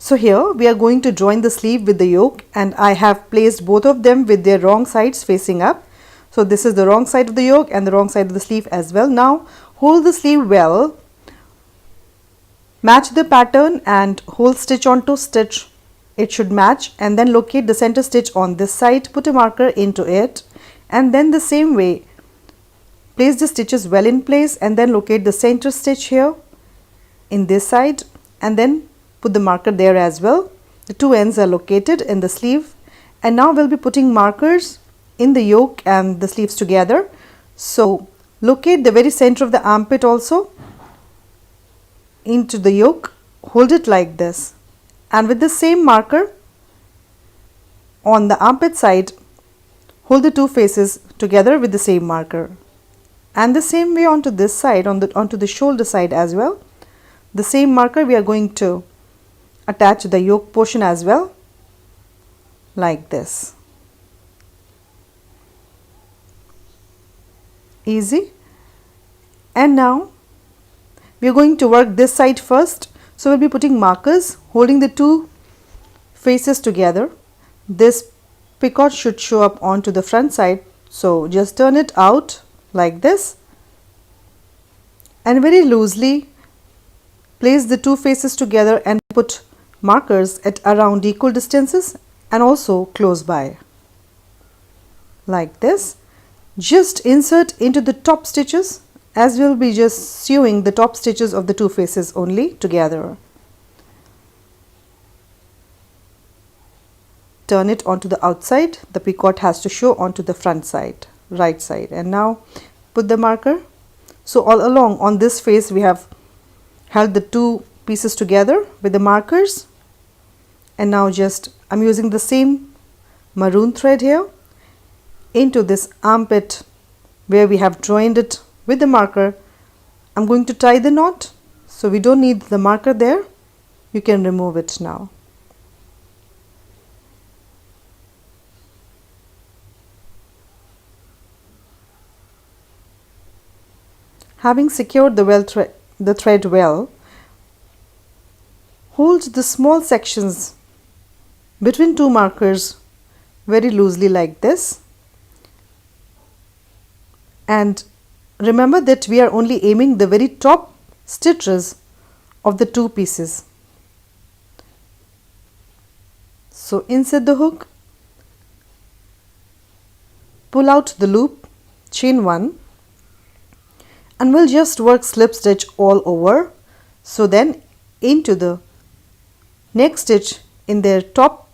So here we are going to join the sleeve with the yoke, and I have placed both of them with their wrong sides facing up. So this is the wrong side of the yoke and the wrong side of the sleeve as well. Now hold the sleeve well, match the pattern and hold stitch onto stitch. It should match, and then locate the center stitch on this side, put a marker into it, and then the same way place the stitches well in place and then locate the center stitch here in this side and then put the marker there as well. The two ends are located in the sleeve, and now we'll be putting markers in the yoke and the sleeves together. So locate the very center of the armpit also into the yoke, hold it like this, and with the same marker on the armpit side, hold the two faces together with the same marker, and the same way onto this side, onto the shoulder side as well. The same marker we are going to attach the yoke portion as well, like this. Easy. And now we are going to work this side first. So we'll be putting markers holding the two faces together. This picot should show up onto the front side, so just turn it out like this and very loosely place the two faces together and put markers at around equal distances and also close by, like this. Just insert into the top stitches, as we'll be just sewing the top stitches of the two faces only together. Turn it onto the outside. The picot has to show onto the front side, right side, and now put the marker. So all along on this face we have held the two pieces together with the markers, and now just I'm using the same maroon thread here into this armpit where we have joined it with the marker. I'm going to tie the knot, so we don't need the marker there. You can remove it now. Having secured the thread well, hold the small sections between two markers very loosely like this, and remember that we are only aiming the very top stitches of the two pieces. So insert the hook, pull out the loop, chain 1, and we'll just work slip stitch all over. So then into the next stitch in their top,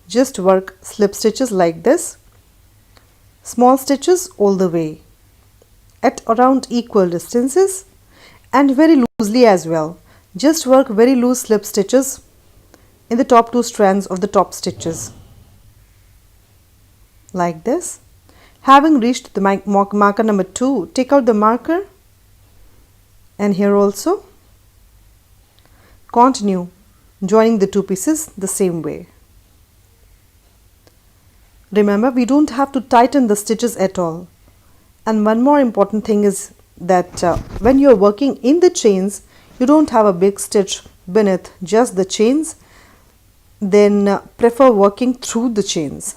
just work slip stitches like this, small stitches all the way at around equal distances and very loosely as well. Just work very loose slip stitches in the top two strands of the top stitches like this. Having reached the marker number 2, take out the marker, and here also continue joining the two pieces the same way. Remember, we don't have to tighten the stitches at all. And one more important thing is that when you are working in the chains, you don't have a big stitch beneath, just the chains, then prefer working through the chains.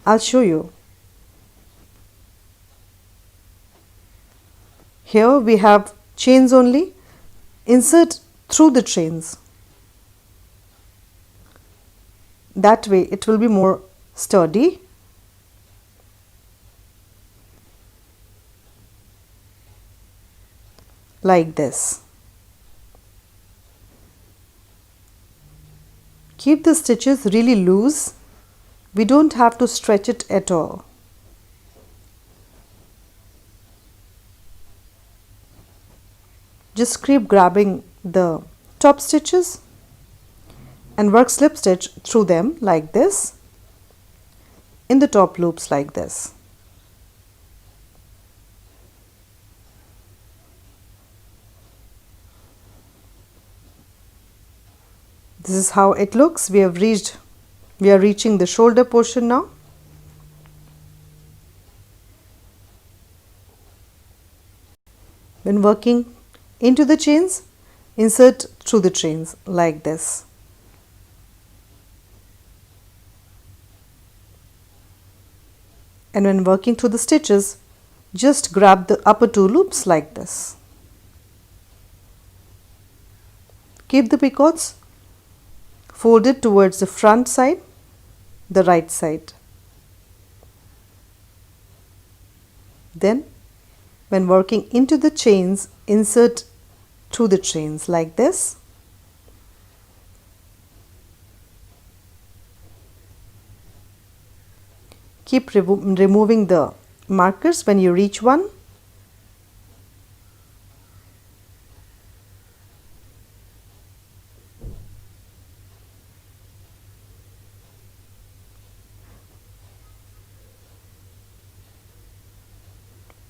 I'll show you. Here we have chains only. Insert through the chains. That way it will be more sturdy. Like this. Keep the stitches really loose. We don't have to stretch it at all. Just keep grabbing the top stitches and work slip stitch through them like this in the top loops like this. This is how it looks. We are reaching the shoulder portion now. When working into the chains, insert through the chains like this. And when working through the stitches, just grab the upper two loops like this. Keep the picots folded towards the front side, the right side. Then when working into the chains, insert through the chains like this. Keep removing the markers when you reach one.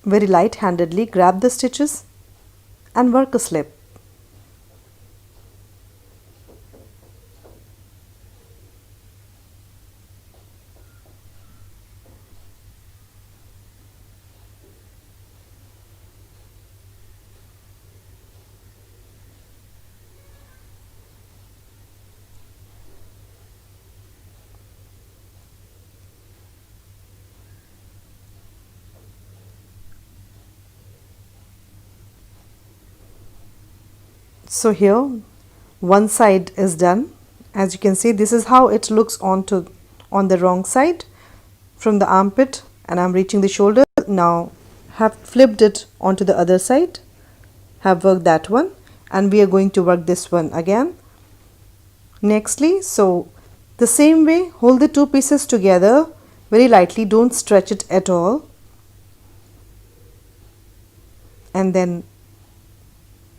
Very light-handedly grab the stitches and work a slip. So here one side is done. As you can see, this is how it looks on the wrong side from the armpit, and I'm reaching the shoulder. Now have flipped it onto the other side, have worked that one, and we are going to work this one again. Nextly, so the same way, hold the two pieces together very lightly, don't stretch it at all, and then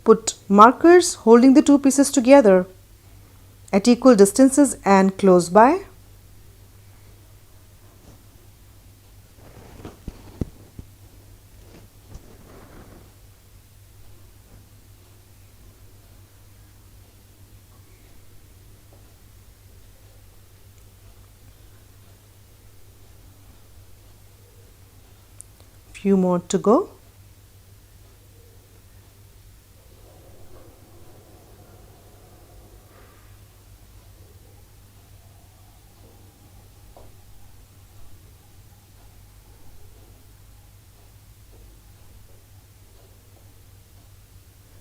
put markers holding the two pieces together at equal distances and close by. Few more to go.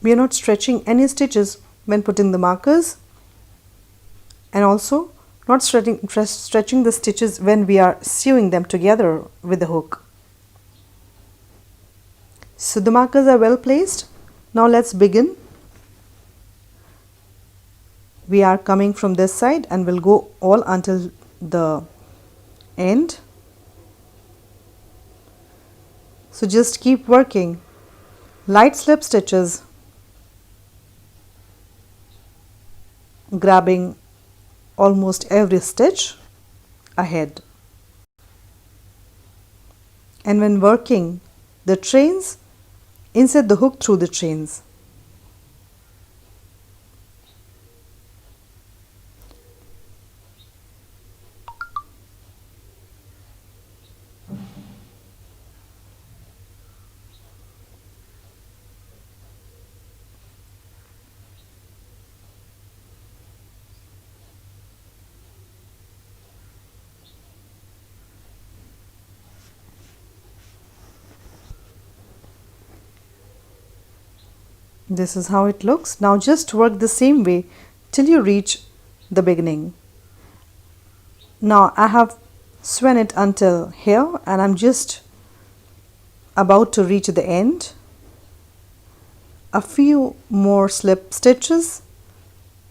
We are not stretching any stitches when putting the markers, and also not stretching the stitches when we are sewing them together with the hook. So the markers are well placed. Now let's begin. We are coming from this side and we'll go all until the end. So just keep working. Light slip stitches, grabbing almost every stitch ahead. And when working the chains, insert the hook through the chains. This is how it looks. Now just work the same way till you reach the beginning. Now I have sewn it until here and I'm just about to reach the end. A few more slip stitches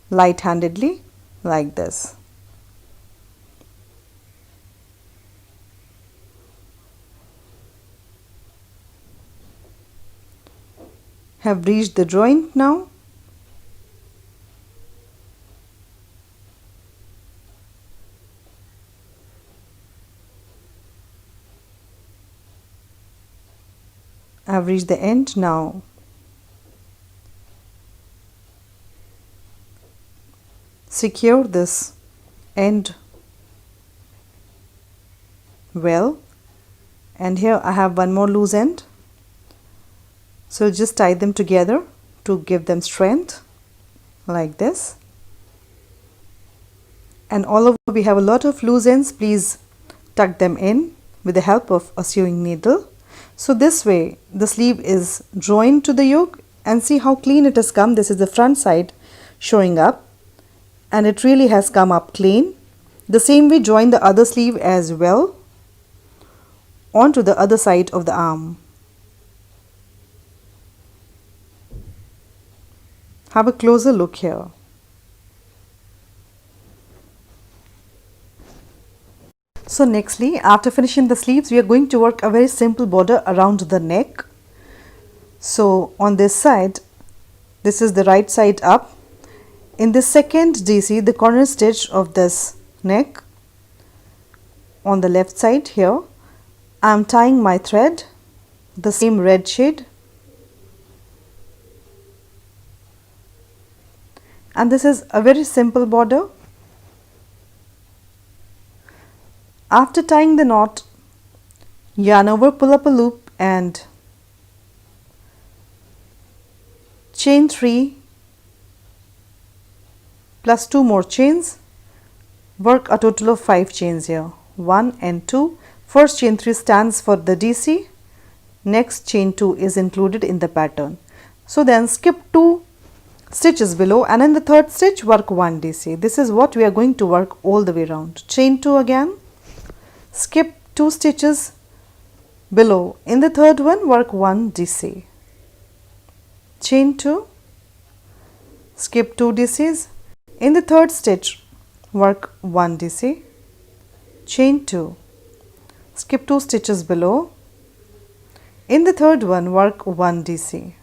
light-handedly like this. Have reached the joint now. I've reached the end now. Secure this end well, and here I have one more loose end. So just tie them together to give them strength like this. And all over we have a lot of loose ends. Please tuck them in with the help of a sewing needle. So this way the sleeve is joined to the yoke, and see how clean it has come. This is the front side showing up, and it really has come up clean. The same way join the other sleeve as well onto the other side of the arm. Have a closer look here. So nextly, after finishing the sleeves, we are going to work a very simple border around the neck. So on this side, this is the right side up. In the second DC, the corner stitch of this neck, on the left side here, I am tying my thread, the same red shade, and this is a very simple border. After tying the knot, yarn over, pull up a loop and chain 3 plus 2 more chains. Work a total of 5 chains here, 1 and 2. First chain 3 stands for the DC, next chain 2 is included in the pattern. So then skip 2 stitches below, and in the third stitch work 1 DC. This is what we are going to work all the way around. Chain 2 again, skip 2 stitches below, in the third one work 1 DC. Chain 2, skip 2 DCs, in the third stitch work 1 DC. Chain 2, skip 2 stitches below, in the third one work 1 DC.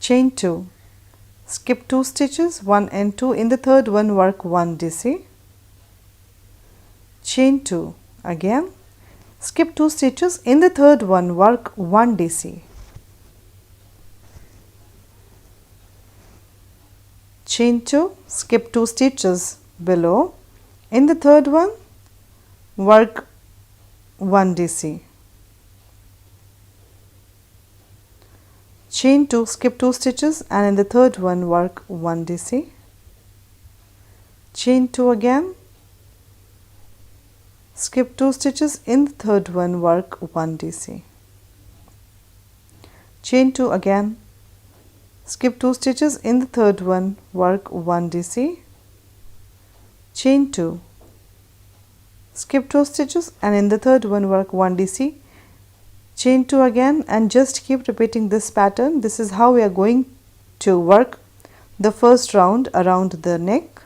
Chain 2, skip 2 stitches, 1 and 2, in the third one work 1 DC. Chain 2 again, skip 2 stitches, in the third one work 1 DC. Chain 2, skip 2 stitches below, in the third one work 1 DC. Chain 2, skip 2 stitches, and in the third one work 1 DC. Chain 2 again, skip 2 stitches, in the third one work 1 DC. Chain 2 again, skip 2 stitches, in the third one work 1 DC. Chain 2, skip 2 stitches, and in the third one work 1 DC. Chain 2 again, and just keep repeating this pattern. This is how we are going to work the first round around the neck.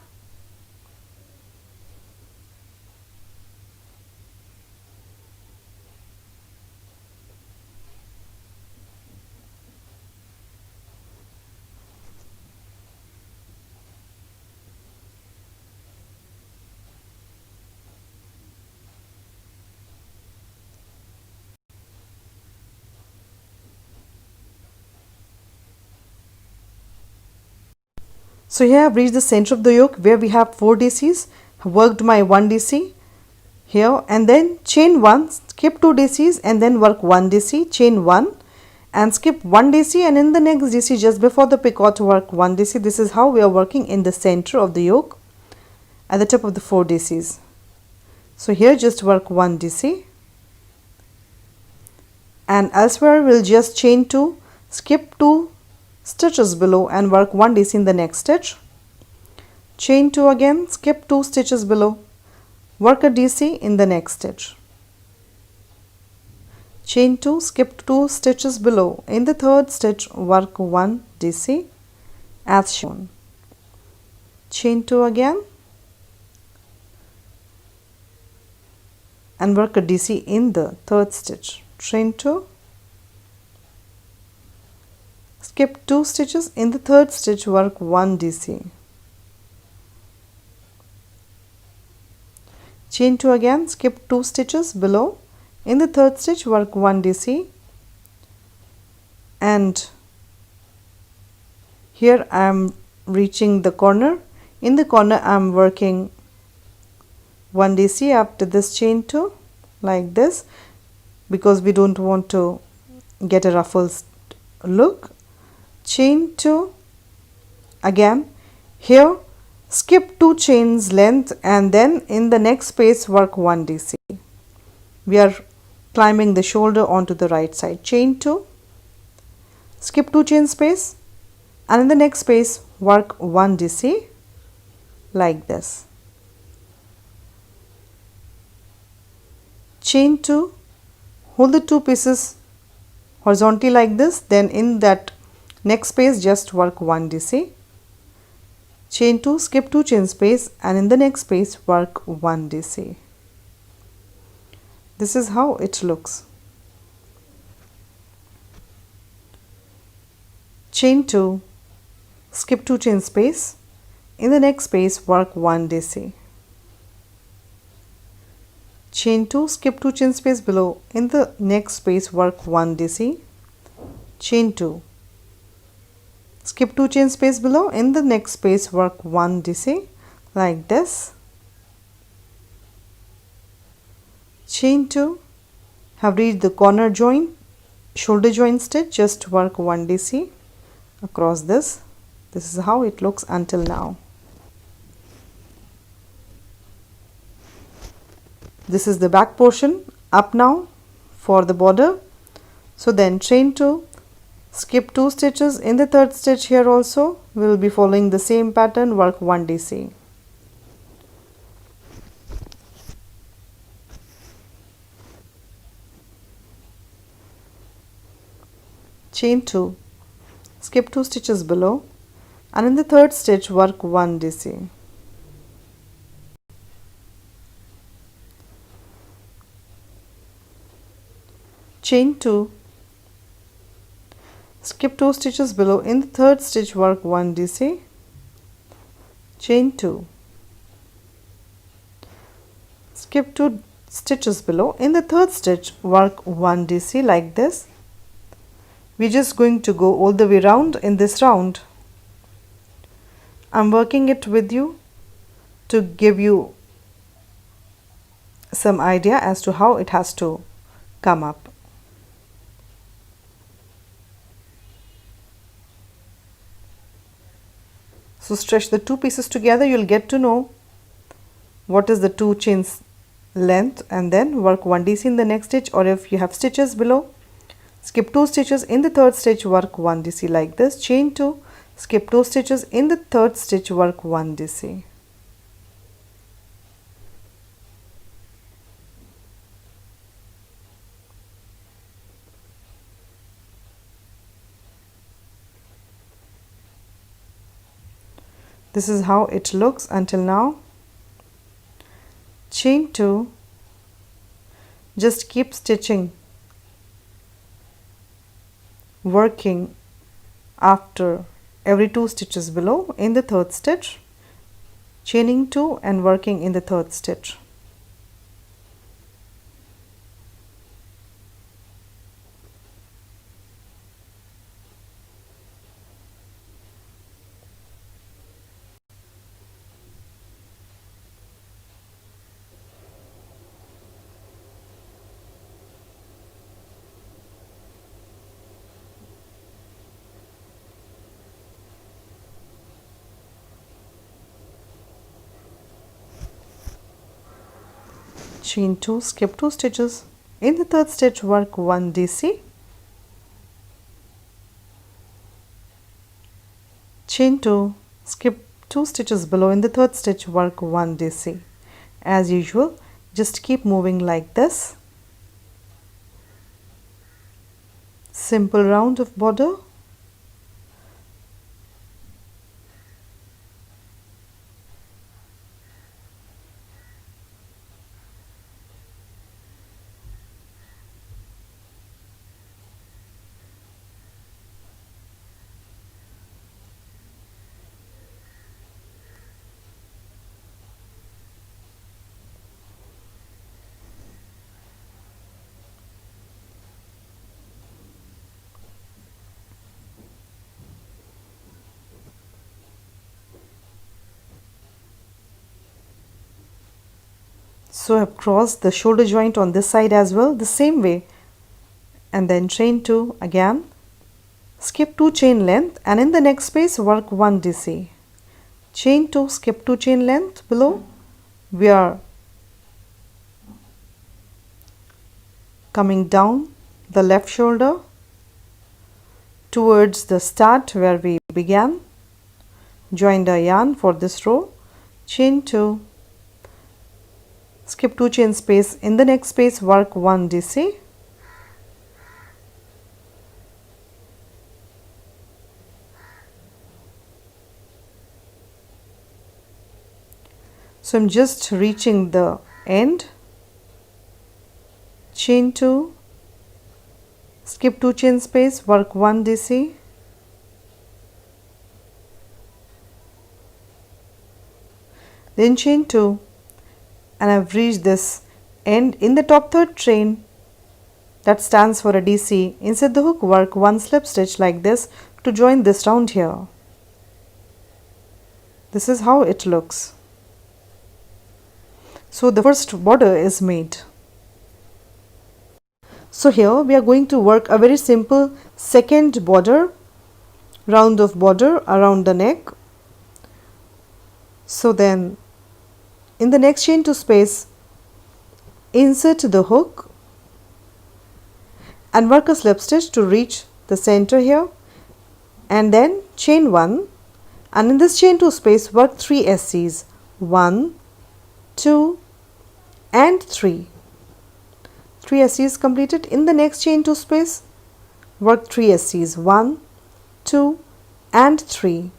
So here I have reached the center of the yoke where we have 4 DCs, worked my 1 DC here, and then chain 1, skip 2 DCs and then work 1 DC, chain 1 and skip 1 DC, and in the next DC just before the picot work 1 DC. This is how we are working in the center of the yoke at the top of the 4 DCs. So here just work 1 DC, and elsewhere we'll just chain 2, skip 2 stitches below and work 1 DC in the next stitch. Chain 2 again, skip 2 stitches below, work a DC in the next stitch. Chain 2, skip 2 stitches below, in the third stitch work 1 DC as shown. Chain 2 again and work a DC in the third stitch. Chain 2, skip 2 stitches, in the third stitch work 1 DC. Chain 2 again, skip 2 stitches below, in the third stitch work 1 DC, and here I am reaching the corner. In the corner I am working 1 DC after this chain 2 like this, because we don't want to get a ruffled look. Chain 2 again, here skip 2 chains length, and then in the next space work 1 DC. We are climbing the shoulder onto the right side. Chain 2, skip 2 chain space, and in the next space work 1 DC like this. Chain 2, hold the 2 pieces horizontally like this, then in that next space just work 1 DC. Chain 2, skip 2 chain space, and in the next space work 1 DC. This is how it looks. Chain 2, skip 2 chain space, in the next space work 1 DC. Chain 2, skip 2 chain space below, in the next space work 1 DC. Chain 2, skip 2 chain space below, in the next space work 1 DC like this. Chain 2, have reached the corner joint, shoulder joint stitch, just work 1 DC across this. This is how it looks until now. This is the back portion up now for the border. So then chain 2, skip 2 stitches, in the third stitch here also we will be following the same pattern, work 1 DC. Chain 2, skip 2 stitches below, and in the third stitch work 1 DC. Chain 2, skip 2 stitches below, in the third stitch work 1 DC. Chain 2, skip 2 stitches below, in the third stitch work 1 DC like this. We're just going to go all the way round in this round. I'm working it with you to give you some idea as to how it has to come up. So stretch the 2 pieces together, you'll get to know what is the 2 chains length, and then work 1 DC in the next stitch, or if you have stitches below, skip 2 stitches, in the third stitch work 1 DC like this. Chain 2, skip 2 stitches, in the third stitch work 1 DC. This is how it looks until now. Chain 2, just keep stitching, working after every 2 stitches below in the third stitch, chaining 2 and working in the third stitch. Chain 2, skip 2 stitches, in the third stitch work 1 DC. Chain 2, skip 2 stitches below, in the third stitch work 1 DC. As usual, just keep moving like this. Simple round of border. So I have crossed the shoulder joint on this side as well, the same way, and then chain 2 again, skip 2 chain length, and in the next space work 1 DC. chain 2, skip 2 chain length below. We are coming down the left shoulder towards the start where we began. Join the yarn for this row, chain 2, skip 2 chain space, in the next space work 1 DC, so I'm just reaching the end, chain 2, skip 2 chain space, work 1 DC, then chain 2, and I've reached this end. In the top third chain that stands for a DC, inside the hook work 1 slip stitch like this to join this round here. This is how it looks. So the first border is made. So here we are going to work a very simple second border, round of border around the neck. So then in the next chain 2 space, insert the hook and work a slip stitch to reach the center here, and then chain 1, and in this chain 2 space work 3 SCs, 1, 2 and 3. 3 SCs completed. In the next chain 2 space work 3 SCs, 1, 2 and 3.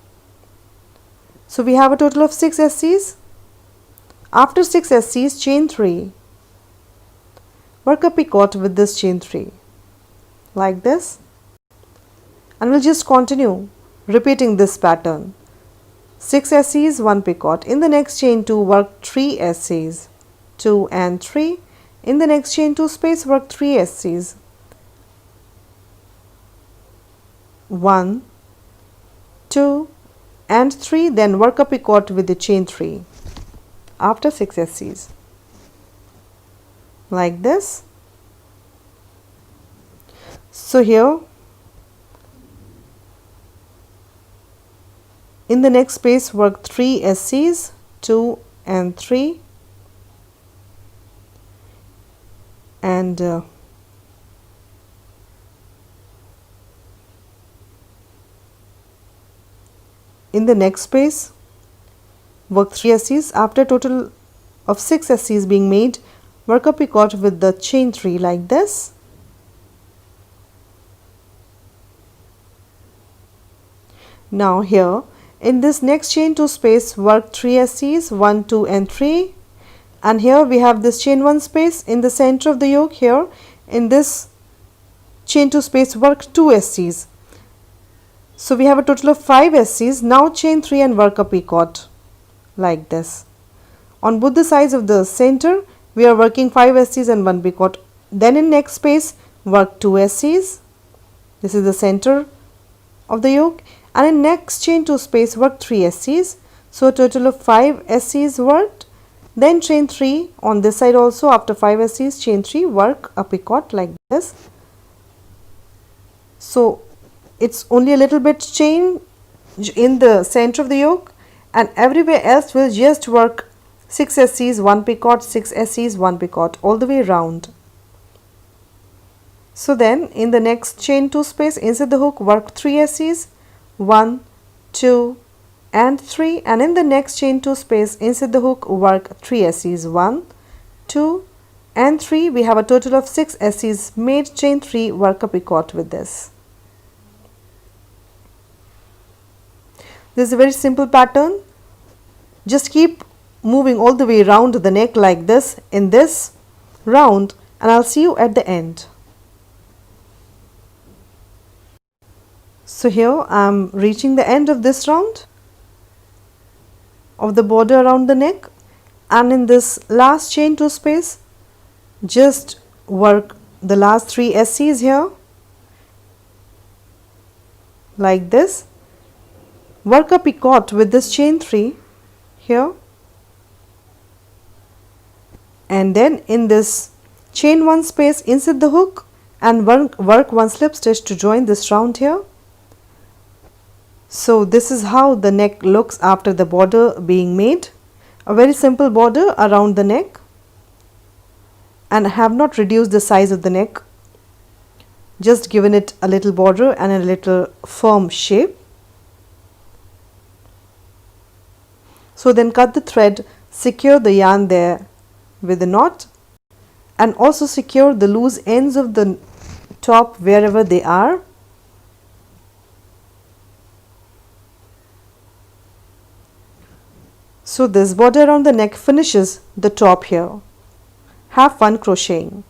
So we have a total of 6 SCs. After 6 SCs, chain 3, work a picot with this chain 3 like this, and we'll just continue repeating this pattern. 6 SCs, 1 picot. In the next chain 2 work 3 SCs, 2 and 3. In the next chain 2 space work 3 SCs, 1, 2 and 3, then work a picot with the chain 3 after 6 SCs like this. So here in the next space work 3 SCs, 2 and 3, and in the next space work 3 SCs. After total of 6 SCs being made, work a picot with the chain 3 like this. Now here in this next chain 2 space work 3 SCs, 1, 2 and 3, and here we have this chain 1 space in the center of the yoke. Here in this chain 2 space work 2 SCs. So we have a total of 5 SCs. Now chain 3 and work a picot like this. On both the sides of the center we are working 5 SCs and 1 picot. Then in next space work 2 SCs. This is the center of the yoke, and in next chain 2 space work 3 SCs. So a total of 5 SCs worked. Then chain 3 on this side also. After 5 SCs, chain 3, work a picot like this. So it's only a little bit change in the center of the yoke, and everywhere else we'll just work 6 SCs, 1 picot, 6 SCs, 1 picot all the way round. So then in the next chain 2 space, inside the hook work 3 SCs, 1, 2 and 3, and in the next chain 2 space, inside the hook work 3 SCs, 1, 2 and 3. We have a total of 6 SCs made. Chain 3, work a picot with this. This is a very simple pattern. Just keep moving all the way around the neck like this in this round, and I'll see you at the end. So here I'm reaching the end of this round of the border around the neck, and in this last chain 2 space just work the last 3 SCs here like this. Work a picot with this chain 3 here, and then in this chain 1 space inside the hook and work 1 slip stitch to join this round here. So this is how the neck looks after the border being made. A very simple border around the neck, and I have not reduced the size of the neck, just given it a little border and a little firm shape. So then cut the thread, secure the yarn there with a knot, and also secure the loose ends of the top wherever they are. So this border around the neck finishes the top here. Have fun crocheting.